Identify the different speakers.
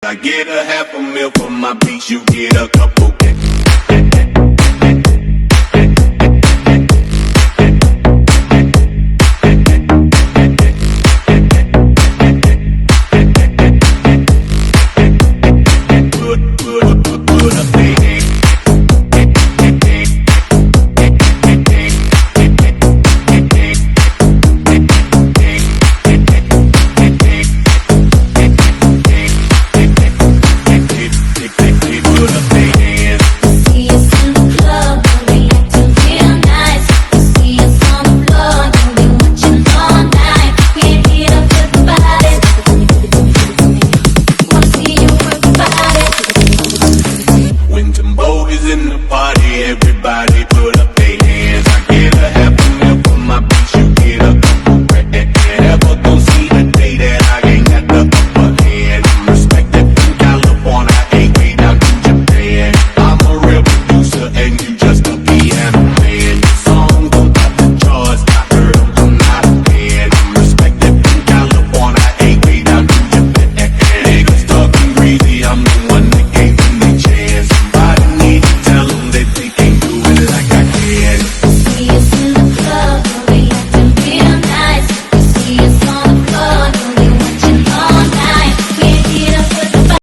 Speaker 1: I get a half a meal for my beats, you get a couple. Everybody put up their hands. I get a half a meal for my beats, you get a couple grand. Never gon' see the day that I ain't got the upper hand. I'm respected from California, I ain't way down to Japan. I'm a real producer and you just a piano man. Your song gon' top the charts, I heard them, I'm not a fan. I'm respected from California, I ain't way down to Japan. Niggas talking greasy, I'm